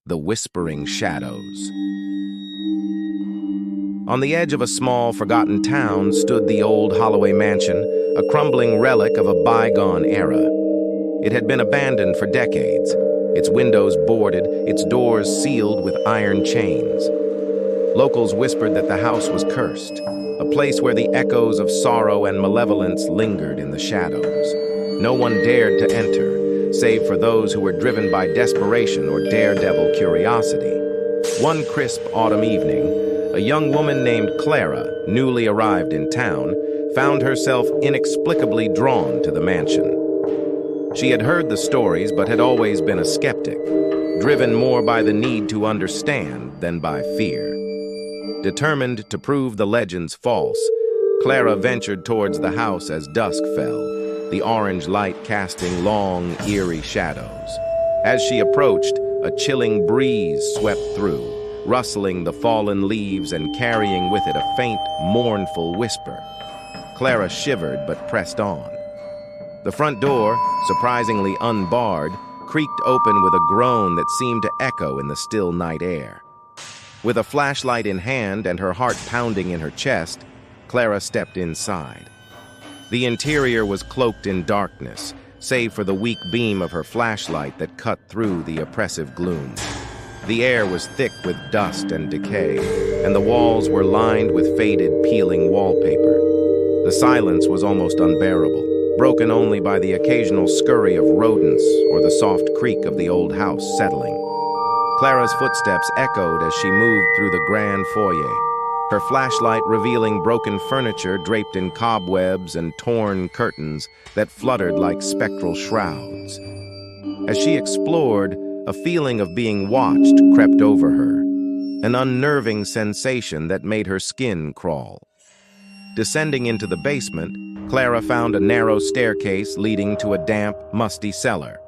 the whispering shadows. On the edge of a small, forgotten town stood the old Holloway mansion, a crumbling relic of a bygone era. It had been abandoned for decades, its windows boarded, its doors sealed with iron chains. Locals whispered that the house was cursed, a place where the echoes of sorrow and malevolence lingered in the shadows. No one dared to enter, save for those who were driven by desperation or daredevil curiosity. One crisp autumn evening, a young woman named Clara, newly arrived in town, found herself inexplicably drawn to the mansion. She had heard the stories but had always been a skeptic, driven more by the need to understand than by fear. Determined to prove the legends false, Clara ventured towards the house as dusk fell, the orange light casting long, eerie shadows. As she approached, a chilling breeze swept through, rustling the fallen leaves and carrying with it a faint, mournful whisper. Clara shivered but pressed on. The front door, surprisingly unbarred, creaked open with a groan that seemed to echo in the still night air. With a flashlight in hand and her heart pounding in her chest, Clara stepped inside. The interior was cloaked in darkness, save for the weak beam of her flashlight that cut through the oppressive gloom. The air was thick with dust and decay, and the walls were lined with faded, peeling wallpaper. The silence was almost unbearable, broken only by the occasional scurry of rodents or the soft creak of the old house settling. Clara's footsteps echoed as she moved through the grand foyer, her flashlight revealing broken furniture draped in cobwebs and torn curtains that fluttered like spectral shrouds. As she explored, a feeling of being watched crept over her, an unnerving sensation that made her skin crawl. Descending into the basement, Clara found a narrow staircase leading to a damp, musty cellar.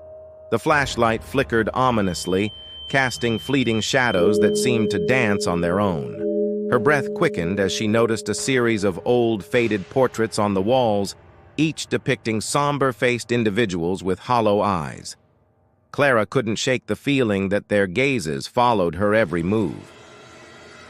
The flashlight flickered ominously, casting fleeting shadows that seemed to dance on their own. Her breath quickened as she noticed a series of old, faded portraits on the walls, each depicting somber-faced individuals with hollow eyes. Clara couldn't shake the feeling that their gazes followed her every move.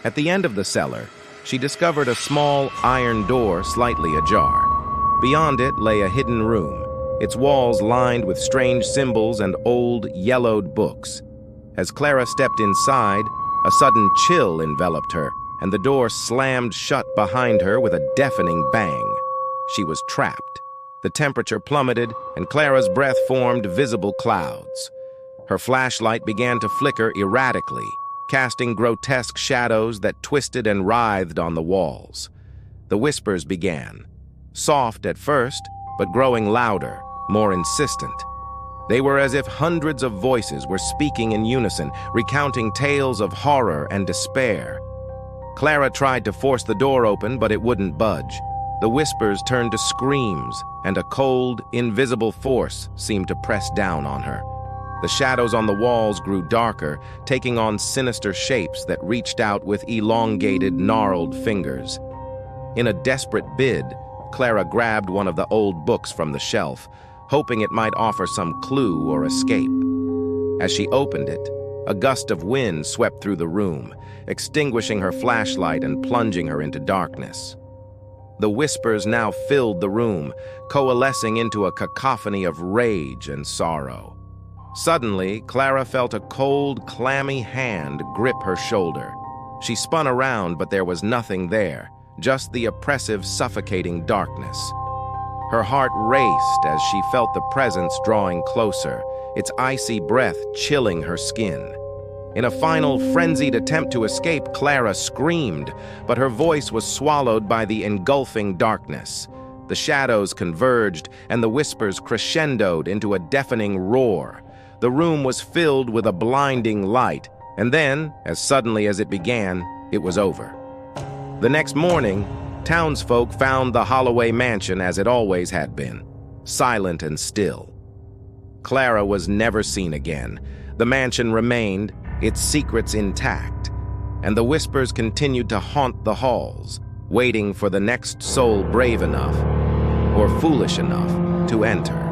At the end of the cellar, she discovered a small iron door slightly ajar. Beyond it lay a hidden room, its walls lined with strange symbols and old, yellowed books. As Clara stepped inside, a sudden chill enveloped her, and the door slammed shut behind her with a deafening bang. She was trapped. The temperature plummeted, and Clara's breath formed visible clouds. Her flashlight began to flicker erratically, casting grotesque shadows that twisted and writhed on the walls. The whispers began, soft at first, but growing louder, more insistent. They were as if hundreds of voices were speaking in unison, recounting tales of horror and despair. Clara tried to force the door open, but it wouldn't budge. The whispers turned to screams, and a cold, invisible force seemed to press down on her. The shadows on the walls grew darker, taking on sinister shapes that reached out with elongated, gnarled fingers. In a desperate bid, Clara grabbed one of the old books from the shelf, hoping it might offer some clue or escape. As she opened it, a gust of wind swept through the room, extinguishing her flashlight and plunging her into darkness. The whispers now filled the room, coalescing into a cacophony of rage and sorrow. Suddenly, Clara felt a cold, clammy hand grip her shoulder. She spun around, but there was nothing there, just the oppressive, suffocating darkness. Her heart raced as she felt the presence drawing closer, its icy breath chilling her skin. In a final, frenzied attempt to escape, Clara screamed, but her voice was swallowed by the engulfing darkness. The shadows converged, and the whispers crescendoed into a deafening roar. The room was filled with a blinding light, and then, as suddenly as it began, it was over. The next morning, townsfolk found the Holloway mansion as it always had been, silent and still. Clara was never seen again. The mansion remained, its secrets intact, and the whispers continued to haunt the halls, waiting for the next soul brave enough or foolish enough to enter.